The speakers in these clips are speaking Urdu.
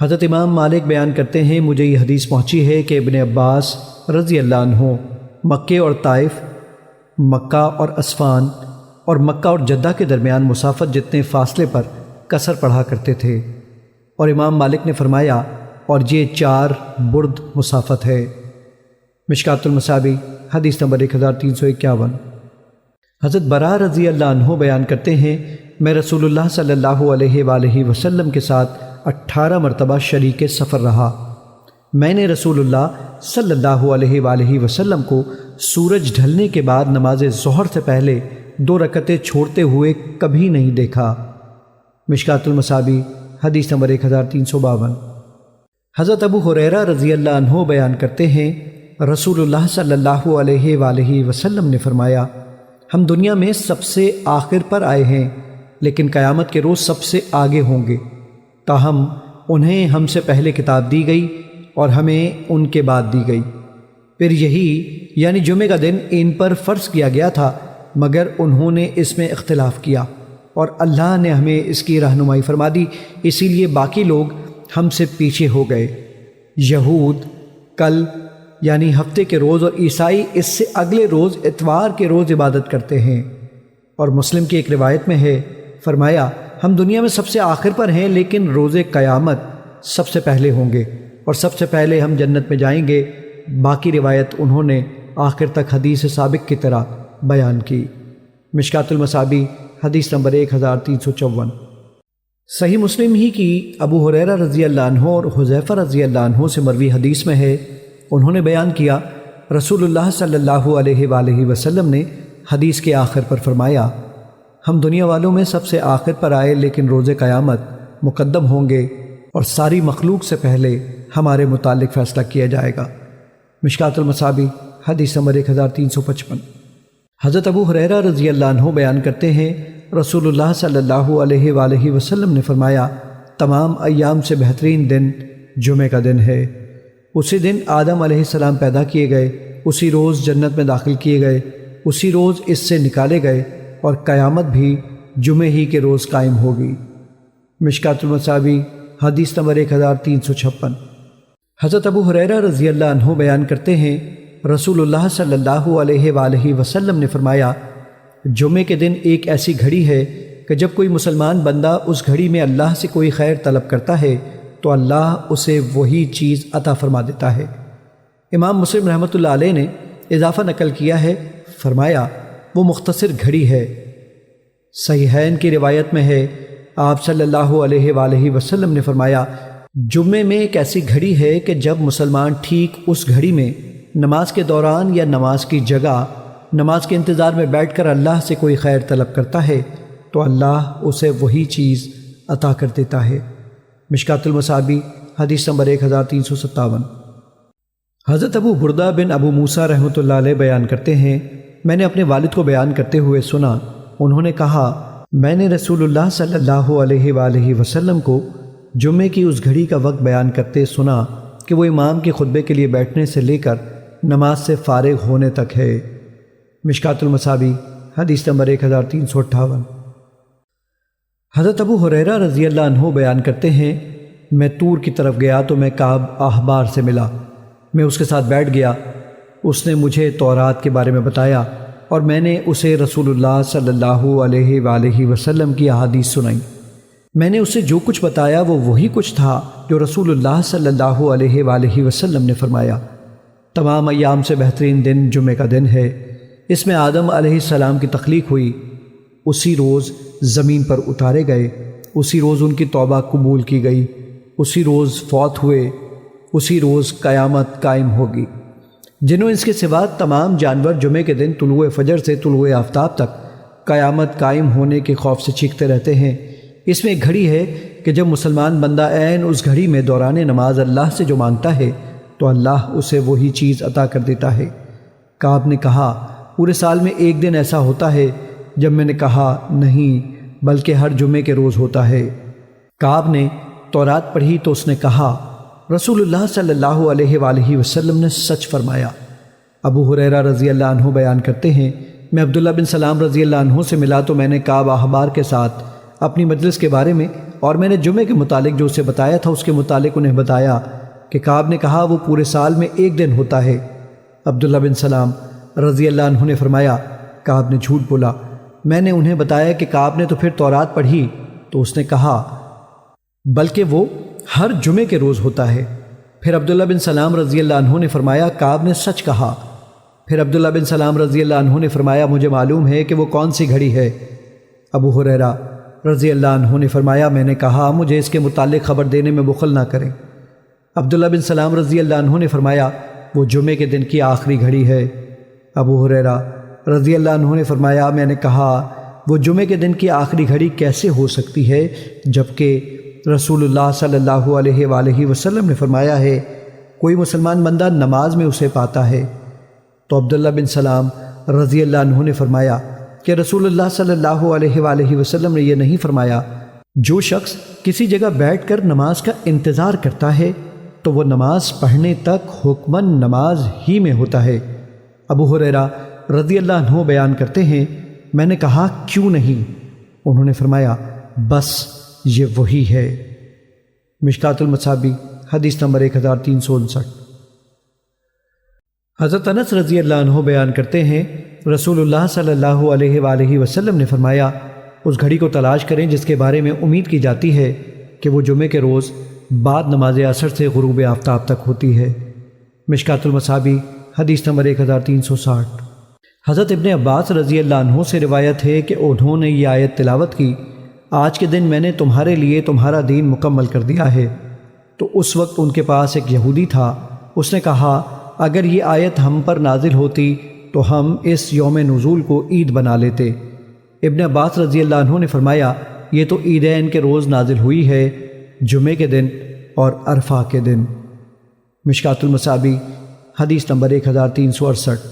حضرت امام مالک بیان کرتے ہیں، مجھے یہ حدیث پہنچی ہے کہ ابن عباس رضی اللہ عنہ مکے اور طائف، مکہ اور اسفان اور مکہ اور جدہ کے درمیان مسافت جتنے فاصلے پر قصر پڑھا کرتے تھے، اور امام مالک نے فرمایا اور یہ 4 برد مسافت ہے۔ مشکات المصابیح حدیث نمبر 1351۔ حضرت براء رضی اللہ عنہ بیان کرتے ہیں، میں رسول اللہ صلی اللہ علیہ وآلہ وسلم کے ساتھ 18 مرتبہ شریک سفر رہا۔ میں نے رسول اللہ صلی اللہ علیہ وآلہ وسلم کو سورج ڈھلنے کے بعد نماز ظہر سے پہلے 2 رکعتیں چھوڑتے ہوئے کبھی نہیں دیکھا۔ مشکات المصابیح حدیث نمبر 1352۔ حضرت ابو ہریرہ رضی اللہ عنہ بیان کرتے ہیں، رسول اللہ صلی اللہ علیہ وآلہ وسلم نے فرمایا، ہم دنیا میں سب سے آخر پر آئے ہیں لیکن قیامت کے روز سب سے آگے ہوں گے، تاہم انہیں ہم سے پہلے کتاب دی گئی اور ہمیں ان کے بعد دی گئی، پھر یہی یعنی جمعہ کا دن ان پر فرض کیا گیا تھا مگر انہوں نے اس میں اختلاف کیا اور اللہ نے ہمیں اس کی رہنمائی فرما دی، اسی لیے باقی لوگ ہم سے پیچھے ہو گئے۔ یہود کل یعنی ہفتے کے روز اور عیسائی اس سے اگلے روز اتوار کے روز عبادت کرتے ہیں۔ اور مسلم کی ایک روایت میں ہے، فرمایا ہم دنیا میں سب سے آخر پر ہیں لیکن روز قیامت سب سے پہلے ہوں گے اور سب سے پہلے ہم جنت میں جائیں گے۔ باقی روایت انہوں نے آخر تک حدیث سابق کی طرح بیان کی۔ مشکات المصابیح حدیث نمبر 1354۔ صحیح مسلم ہی کی ابو ہریرہ رضی اللہ عنہ اور حذیفہ رضی اللہ عنہ سے مروی حدیث میں ہے، انہوں نے بیان کیا، رسول اللہ صلی اللہ علیہ وآلہ وسلم نے حدیث کے آخر پر فرمایا، ہم دنیا والوں میں سب سے آخر پر آئے لیکن روز قیامت مقدم ہوں گے اور ساری مخلوق سے پہلے ہمارے متعلق فیصلہ کیا جائے گا۔ مشکات المصابیح حدیث نمبر 1355۔ حضرت ابو ہریرہ رضی اللہ عنہ بیان کرتے ہیں، رسول اللہ صلی اللہ علیہ وآلہ وسلم نے فرمایا، تمام ایام سے بہترین دن جمعہ کا دن ہے۔ اسی دن آدم علیہ السلام پیدا کیے گئے، اسی روز جنت میں داخل کیے گئے، اسی روز اس سے نکالے گئے اور قیامت بھی جمعہ ہی کے روز قائم ہوگی۔ مشکات المصابیح حدیث نمبر 1356۔ حضرت ابو ہریرہ رضی اللہ عنہ بیان کرتے ہیں، رسول اللہ صلی اللہ علیہ وآلہ وسلم نے فرمایا، جمعے کے دن ایک ایسی گھڑی ہے کہ جب کوئی مسلمان بندہ اس گھڑی میں اللہ سے کوئی خیر طلب کرتا ہے تو اللہ اسے وہی چیز عطا فرما دیتا ہے۔ امام مسلم رحمۃ اللہ علیہ نے اضافہ نقل کیا ہے، فرمایا وہ مختصر گھڑی ہے۔ صحیحین کی روایت میں ہے، آپ صلی اللہ علیہ وآلہ وسلم نے فرمایا، جمعے میں ایک ایسی گھڑی ہے کہ جب مسلمان ٹھیک اس گھڑی میں نماز کے دوران یا نماز کی جگہ نماز کے انتظار میں بیٹھ کر اللہ سے کوئی خیر طلب کرتا ہے تو اللہ اسے وہی چیز عطا کر دیتا ہے۔ مشکات المصابیح حدیث نمبر 1357۔ حضرت ابو بردہ بن ابو موسیٰ رحمۃ اللہ علیہ بیان کرتے ہیں، میں نے اپنے والد کو بیان کرتے ہوئے سنا، انہوں نے کہا، میں نے رسول اللہ صلی اللہ علیہ وآلہ وسلم کو جمعے کی اس گھڑی کا وقت بیان کرتے سنا کہ وہ امام کے خطبے کے لیے بیٹھنے سے لے کر نماز سے فارغ ہونے تک ہے۔ مشکات المصابیح حدیث نمبر 1358۔ حضرت ابو ہریرہ رضی اللہ عنہ بیان کرتے ہیں، میں طور کی طرف گیا تو میں کعب احبار سے ملا، میں اس کے ساتھ بیٹھ گیا، اس نے مجھے تورات کے بارے میں بتایا اور میں نے اسے رسول اللہ صلی اللہ علیہ وآلہ وسلم کی احادیث سنائی۔ میں نے اسے جو کچھ بتایا وہ وہی کچھ تھا جو رسول اللہ صلی اللہ علیہ وآلہ وسلم نے فرمایا، تمام ایام سے بہترین دن جمعہ کا دن ہے، اس میں آدم علیہ السلام کی تخلیق ہوئی، اسی روز زمین پر اتارے گئے، اسی روز ان کی توبہ قبول کی گئی، اسی روز فوت ہوئے، اسی روز قیامت قائم ہوگی۔ جنہوں اس کے سوا تمام جانور جمعے کے دن طلوع فجر سے طلوع آفتاب تک قیامت قائم ہونے کے خوف سے چیختے رہتے ہیں۔ اس میں ایک گھڑی ہے کہ جب مسلمان بندہ عین اس گھڑی میں دوران نماز اللہ سے جو مانگتا ہے تو اللہ اسے وہی چیز عطا کر دیتا ہے۔ کعب نے کہا، پورے سال میں ایک دن ایسا ہوتا ہے؟ جب میں نے کہا نہیں بلکہ ہر جمعے کے روز ہوتا ہے۔ کعب نے تورات پڑھی تو اس نے کہا، رسول اللہ صلی اللہ علیہ وآلہ وسلم نے سچ فرمایا۔ ابو ہریرہ رضی اللہ عنہ بیان کرتے ہیں، میں عبداللہ بن سلام رضی اللہ عنہ سے ملا تو میں نے کعب احبار کے ساتھ اپنی مجلس کے بارے میں، اور میں نے جمعے کے متعلق جو اسے بتایا تھا اس کے متعلق انہیں بتایا کہ کعب نے کہا وہ پورے سال میں ایک دن ہوتا ہے۔ عبداللہ بن سلام رضی اللہ عنہ نے فرمایا کعب نے جھوٹ بولا۔ میں نے انہیں بتایا کہ کعب نے تو پھر تورات پڑھی، تو اس نے کہا بلکہ وہ ہر جمعے کے روز ہوتا ہے۔ پھر عبداللہ بن سلام رضی اللہ عنہ نے فرمایا کعب نے سچ کہا۔ پھر عبداللہ بن سلام رضی اللہ عنہ نے فرمایا مجھے معلوم ہے کہ وہ کون سی گھڑی ہے۔ ابو ہریرہ رضی اللہ عنہ نے فرمایا میں نے کہا مجھے اس کے متعلق خبر دینے میں بخل نہ کریں۔ عبداللہ بن سلام رضی اللہ عنہ نے فرمایا وہ جمعے کے دن کی آخری گھڑی ہے۔ ابو ہریرہ رضی اللہ عنہ نے فرمایا میں نے کہا وہ جمعے کے دن کی آخری گھڑی کیسے ہو سکتی ہے جبکہ رسول اللہ صلی اللہ علیہ وآلہ وسلم نے فرمایا ہے کوئی مسلمان بندہ نماز میں اسے پاتا ہے۔ تو عبداللہ بن سلام رضی اللہ عنہ نے فرمایا کہ رسول اللہ صلی اللہ علیہ وآلہ وسلم نے یہ نہیں فرمایا جو شخص کسی جگہ بیٹھ کر نماز کا انتظار کرتا ہے تو وہ نماز پڑھنے تک حکماً نماز ہی میں ہوتا ہے۔ ابو ہریرہ رضی اللہ عنہ بیان کرتے ہیں میں نے کہا کیوں نہیں؟ انہوں نے فرمایا بس یہ وہی ہے۔ مشکات المصابیح حدیث نمبر 1359۔ حضرت انس رضی اللہ عنہ بیان کرتے ہیں رسول اللہ صلی اللہ علیہ وآلہ وسلم نے فرمایا اس گھڑی کو تلاش کریں جس کے بارے میں امید کی جاتی ہے کہ وہ جمعے کے روز بعد نماز عصر سے غروب آفتاب تک ہوتی ہے۔ مشکات المصابیح حدیث نمبر 1360۔ حضرت ابن عباس رضی اللہ عنہ سے روایت ہے کہ انہوں نے یہ آیت تلاوت کی آج کے دن میں نے تمہارے لیے تمہارا دین مکمل کر دیا ہے۔ تو اس وقت ان کے پاس ایک یہودی تھا، اس نے کہا اگر یہ آیت ہم پر نازل ہوتی تو ہم اس یوم نزول کو عید بنا لیتے۔ ابن عباس رضی اللہ عنہ نے فرمایا یہ تو عیدین کے روز نازل ہوئی ہے، جمعے کے دن اور عرفہ کے دن۔ مشکات المصابیح حدیث نمبر 1368۔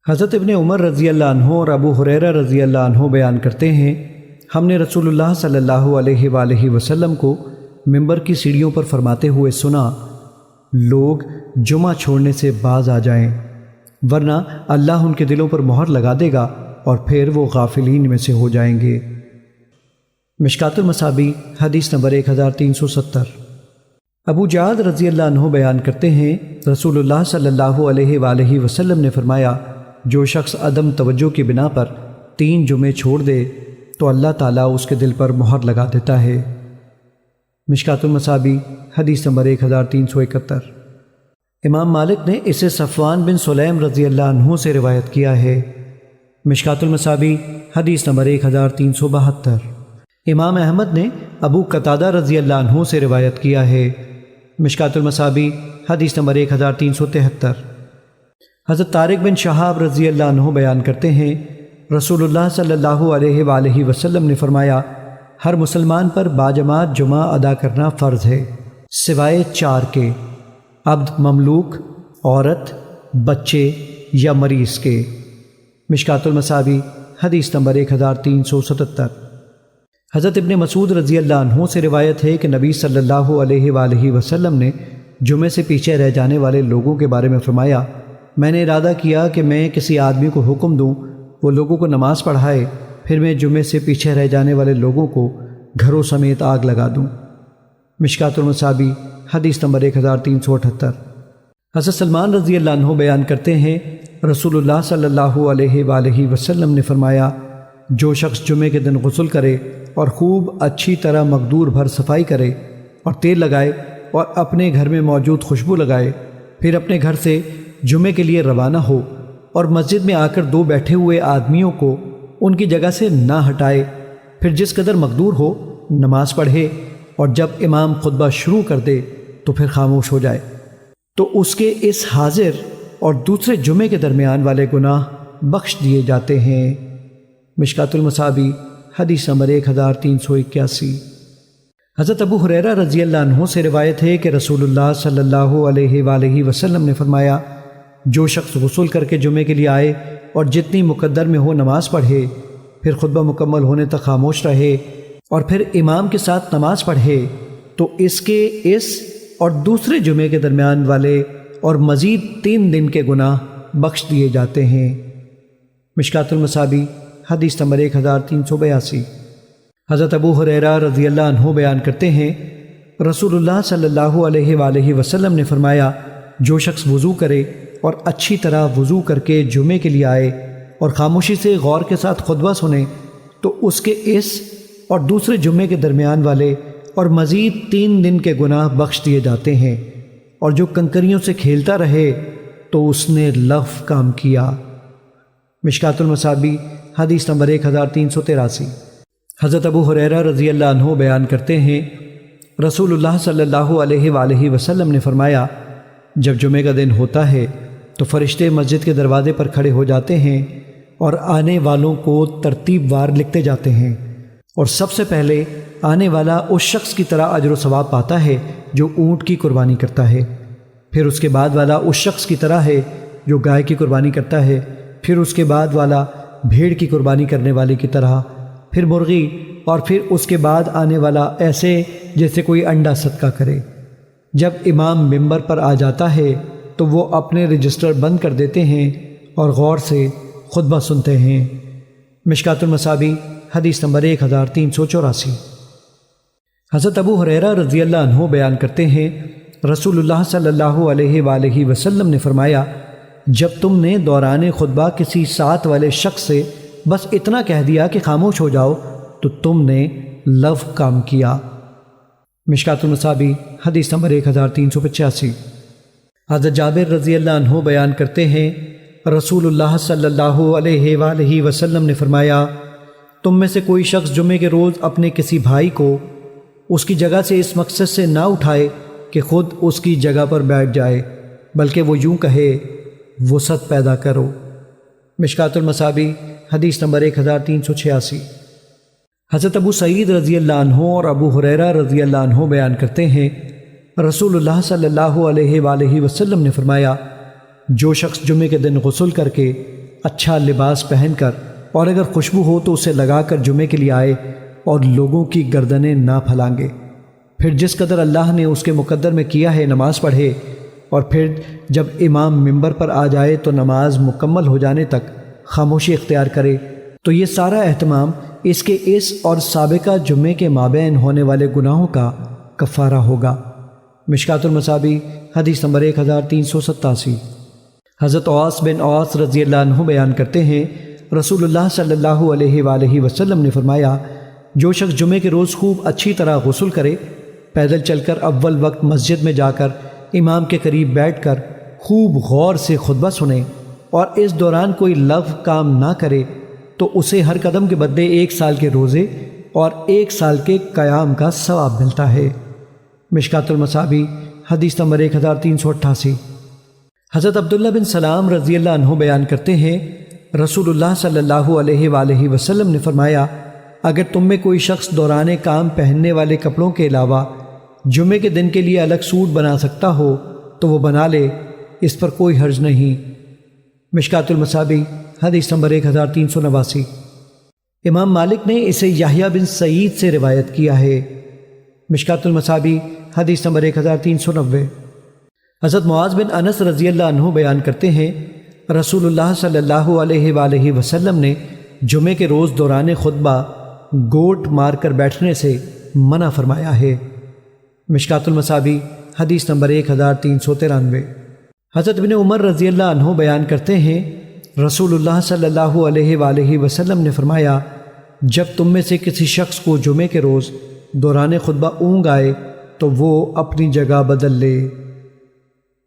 حضرت ابن عمر رضی اللہ عنہ اور ابو ہریرہ رضی اللہ عنہ بیان کرتے ہیں ہم نے رسول اللہ صلی اللہ علیہ وآلہ وسلم کو منبر کی سیڑھیوں پر فرماتے ہوئے سنا لوگ جمعہ چھوڑنے سے باز آ جائیں ورنہ اللہ ان کے دلوں پر مہر لگا دے گا اور پھر وہ غافلین میں سے ہو جائیں گے۔ مشکات المصابیح حدیث نمبر 1370۔ ابو جعد رضی اللہ عنہ بیان کرتے ہیں رسول اللہ صلی اللہ علیہ وآلہ وسلم نے فرمایا جو شخص عدم توجہ کی بنا پر 3 جمعے چھوڑ دے تو اللہ تعالیٰ اس کے دل پر مہر لگا دیتا ہے۔ مشکات المصابیح حدیث نمبر 1371۔ امام مالک نے اسے صفوان بن سلیم رضی اللہ عنہ سے روایت کیا ہے۔ مشکات المصابیح حدیث نمبر 1372۔ امام احمد نے ابو قتادہ رضی اللہ عنہ سے روایت کیا ہے۔ مشکات المصابیح حدیث نمبر 1373۔ حضرت طارق بن شہاب رضی اللہ عنہ بیان کرتے ہیں رسول اللہ صلی اللہ علیہ وآلہ وسلم نے فرمایا ہر مسلمان پر باجماعت جمعہ ادا کرنا فرض ہے سوائے 4 کے، عبد مملوک، عورت، بچے یا مریض کے۔ مشکات المصابیح حدیث نمبر 1377۔ حضرت ابن مسعود رضی اللہ عنہ سے روایت ہے کہ نبی صلی اللہ علیہ وآلہ وسلم نے جمعے سے پیچھے رہ جانے والے لوگوں کے بارے میں فرمایا میں نے ارادہ کیا کہ میں کسی آدمی کو حکم دوں وہ لوگوں کو نماز پڑھائے پھر میں جمعے سے پیچھے رہ جانے والے لوگوں کو گھروں سمیت آگ لگا دوں۔ مشکات المصابیح حدیث نمبر 1378۔ حضرت سلمان رضی اللہ عنہ بیان کرتے ہیں رسول اللہ صلی اللہ علیہ وآلہ وسلم نے فرمایا جو شخص جمعے کے دن غسل کرے اور خوب اچھی طرح مقدور بھر صفائی کرے اور تیل لگائے اور اپنے گھر میں موجود خوشبو لگائے پھر اپنے گھر سے جمعے کے لیے روانہ ہو اور مسجد میں آ کر 2 بیٹھے ہوئے آدمیوں کو ان کی جگہ سے نہ ہٹائے پھر جس قدر مقدور ہو نماز پڑھے اور جب امام خطبہ شروع کر دے تو پھر خاموش ہو جائے تو اس کے اس حاضر اور دوسرے جمعے کے درمیان والے گناہ بخش دیے جاتے ہیں۔ مشکات المصابیح حدیث نمبر 1381۔ حضرت ابو ہریرہ رضی اللہ عنہ سے روایت ہے کہ رسول اللہ صلی اللہ علیہ وآلہ وسلم نے فرمایا جو شخص غسل کر کے جمعے کے لیے آئے اور جتنی مقدر میں ہو نماز پڑھے پھر خطبہ مکمل ہونے تک خاموش رہے اور پھر امام کے ساتھ نماز پڑھے تو اس کے اس اور دوسرے جمعے کے درمیان والے اور مزید 3 دن کے گناہ بخش دیے جاتے ہیں۔ مشکات المصابیح حدیث نمبر 1382۔ حضرت ابو ہریرہ رضی اللہ عنہ بیان کرتے ہیں رسول اللہ صلی اللہ علیہ وآلہ وسلم نے فرمایا جو شخص وضو کرے اور اچھی طرح وضو کر کے جمعے کے لیے آئے اور خاموشی سے غور کے ساتھ خطبہ سنے تو اس کے اس اور دوسرے جمعے کے درمیان والے اور مزید 3 دن کے گناہ بخش دیے جاتے ہیں، اور جو کنکریوں سے کھیلتا رہے تو اس نے لغو کام کیا۔ مشکات المصابیح حدیث نمبر 1383۔ حضرت ابو ہریرہ رضی اللہ عنہ بیان کرتے ہیں رسول اللہ صلی اللہ علیہ وآلہ وسلم نے فرمایا جب جمعے کا دن ہوتا ہے تو فرشتے مسجد کے دروازے پر کھڑے ہو جاتے ہیں اور آنے والوں کو ترتیب وار لکھتے جاتے ہیں، اور سب سے پہلے آنے والا اس شخص کی طرح اجر و ثواب پاتا ہے جو اونٹ کی قربانی کرتا ہے، پھر اس کے بعد والا اس شخص کی طرح ہے جو گائے کی قربانی کرتا ہے، پھر اس کے بعد والا بھیڑ کی قربانی کرنے والے کی طرح، پھر مرغی، اور پھر اس کے بعد آنے والا ایسے جیسے کوئی انڈا صدقہ کرے۔ جب امام ممبر پر آ جاتا ہے تو وہ اپنے رجسٹر بند کر دیتے ہیں اور غور سے خطبہ سنتے ہیں۔ مشکات المصابیح حدیث نمبر 1384۔ حضرت ابو ہریرہ رضی اللہ عنہ بیان کرتے ہیں رسول اللہ صلی اللہ علیہ وآلہ وسلم نے فرمایا جب تم نے دوران خطبہ کسی ساتھ والے شخص سے بس اتنا کہہ دیا کہ خاموش ہو جاؤ تو تم نے لغو کام کیا۔ مشکات المصابیح حدیث نمبر 1385۔ حضرت جابر رضی اللہ عنہ بیان کرتے ہیں رسول اللہ صلی اللہ علیہ وآلہ وسلم نے فرمایا تم میں سے کوئی شخص جمعے کے روز اپنے کسی بھائی کو اس کی جگہ سے اس مقصد سے نہ اٹھائے کہ خود اس کی جگہ پر بیٹھ جائے، بلکہ وہ یوں کہے وسعت پیدا کرو۔ مشکات المصابیح حدیث نمبر 1386۔ حضرت ابو سعید رضی اللہ عنہ اور ابو ہریرہ رضی اللہ عنہ بیان کرتے ہیں رسول اللہ صلی اللہ علیہ وآلہ وسلم نے فرمایا جو شخص جمعے کے دن غسل کر کے اچھا لباس پہن کر اور اگر خوشبو ہو تو اسے لگا کر جمعے کے لیے آئے اور لوگوں کی گردنیں نہ پھلانگے، پھر جس قدر اللہ نے اس کے مقدر میں کیا ہے نماز پڑھے، اور پھر جب امام ممبر پر آ جائے تو نماز مکمل ہو جانے تک خاموشی اختیار کرے، تو یہ سارا اہتمام اس کے اس اور سابقہ جمعے کے مابین ہونے والے گناہوں کا کفارہ ہوگا۔ مشکات المصابیح حدیث نمبر 1387۔ حضرت عاص بن عاص رضی اللہ عنہ بیان کرتے ہیں رسول اللہ صلی اللہ علیہ وآلہ وسلم نے فرمایا جو شخص جمعے کے روز خوب اچھی طرح غسل کرے، پیدل چل کر اول وقت مسجد میں جا کر امام کے قریب بیٹھ کر خوب غور سے خطبہ سنے اور اس دوران کوئی لغو کام نہ کرے تو اسے ہر قدم کے بدلے 1 سال کے روزے اور 1 سال کے قیام کا ثواب ملتا ہے۔ مشکات المصابیح حدیث نمبر 1388۔ حضرت عبداللہ بن سلام رضی اللہ عنہ بیان کرتے ہیں رسول اللہ صلی اللہ علیہ وآلہ وسلم نے فرمایا اگر تم میں کوئی شخص دوران کام پہننے والے کپڑوں کے علاوہ جمعے کے دن کے لیے الگ سوٹ بنا سکتا ہو تو وہ بنا لے، اس پر کوئی حرج نہیں۔ مشکات المصابیح حدیث نمبر 1389۔ امام مالک نے اسے یحییٰ بن سعید سے روایت کیا ہے۔ مشکات المصابیح حدیث نمبر 1390۔ حضرت معاذ بن انس رضی اللہ عنہ بیان کرتے ہیں رسول اللہ صلی اللہ علیہ وآلہ وسلم نے جمعے کے روز دوران خطبہ گوٹ مار کر بیٹھنے سے منع فرمایا ہے۔ مشکات المصابیح حدیث نمبر 1393۔ حضرت ابن عمر رضی اللہ عنہ بیان کرتے ہیں رسول اللہ صلی اللہ علیہ وآلہ وسلم نے فرمایا جب تم میں سے کسی شخص کو جمعے کے روز دوران خطبہ اونگ آئے تو وہ اپنی جگہ بدل لے۔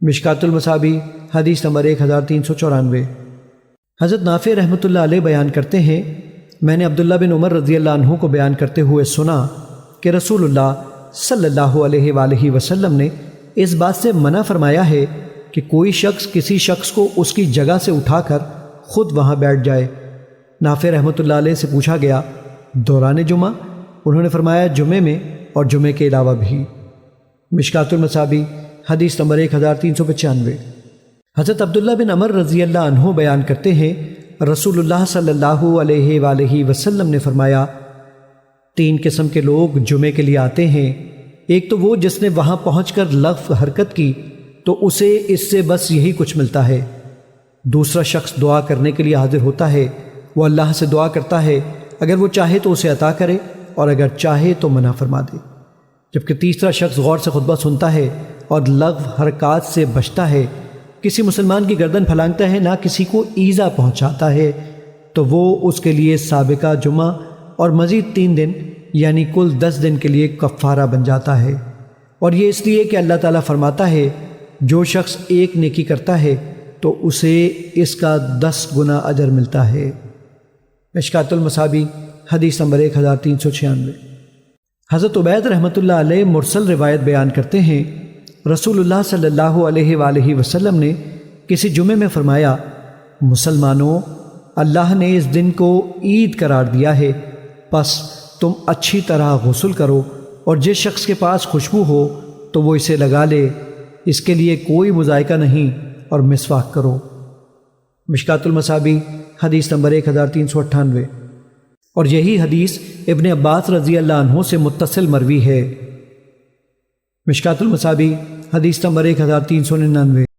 مشکات المصابیح حدیث نمبر 1394۔ حضرت نافع رحمۃ اللہ علیہ بیان کرتے ہیں میں نے عبداللہ بن عمر رضی اللہ عنہ کو بیان کرتے ہوئے سنا کہ رسول اللہ صلی اللہ علیہ وآلہ وسلم نے اس بات سے منع فرمایا ہے کہ کوئی شخص کسی شخص کو اس کی جگہ سے اٹھا کر خود وہاں بیٹھ جائے۔ نافع رحمۃ اللہ علیہ سے پوچھا گیا دوران جمعہ؟ انہوں نے فرمایا جمعے میں اور جمعے کے علاوہ بھی۔ مشکات المصابیح حدیث نمبر 1395۔ حضرت عبداللہ بن عمر رضی اللہ عنہ بیان کرتے ہیں رسول اللہ صلی اللہ علیہ وآلہ وسلم نے فرمایا 3 قسم کے لوگ جمعے کے لیے آتے ہیں، ایک تو وہ جس نے وہاں پہنچ کر لغو حرکت کی تو اسے اس سے بس یہی کچھ ملتا ہے، دوسرا شخص دعا کرنے کے لیے حاضر ہوتا ہے، وہ اللہ سے دعا کرتا ہے اگر وہ چاہے تو اسے عطا کرے اور اگر چاہے تو منع فرما دے۔ جبکہ تیسرا شخص غور سے خطبہ سنتا ہے اور لغو حرکات سے بچتا ہے، کسی مسلمان کی گردن پھلانگتا ہے، نہ کسی کو ایذا پہنچاتا ہے، تو وہ اس کے لیے سابقہ جمعہ اور مزید 3 دن یعنی کل 10 دن کے لیے کفارہ بن جاتا ہے۔ اور یہ اس لیے کہ اللہ تعالیٰ فرماتا ہے جو شخص ایک نیکی کرتا ہے تو اسے اس کا 10 گنا اجر ملتا ہے۔ مشکوٰۃ المصابیح حدیث نمبر 1396۔ حضرت عبید رحمۃ اللہ علیہ مرسل روایت بیان کرتے ہیں، رسول اللہ صلی اللہ علیہ وآلہ وسلم نے کسی جمعے میں فرمایا، مسلمانوں، اللہ نے اس دن کو عید قرار دیا ہے، پس تم اچھی طرح غسل کرو اور جس شخص کے پاس خوشبو ہو تو وہ اسے لگا لے، اس کے لیے کوئی مذائقہ نہیں، اور مسواک کرو۔ مشکوٰۃ المصابیح حدیث نمبر 1398۔ اور یہی حدیث ابن عباس رضی اللہ عنہ سے متصل مروی ہے۔ مشکوٰۃ المصابیح حدیث نمبر 1399۔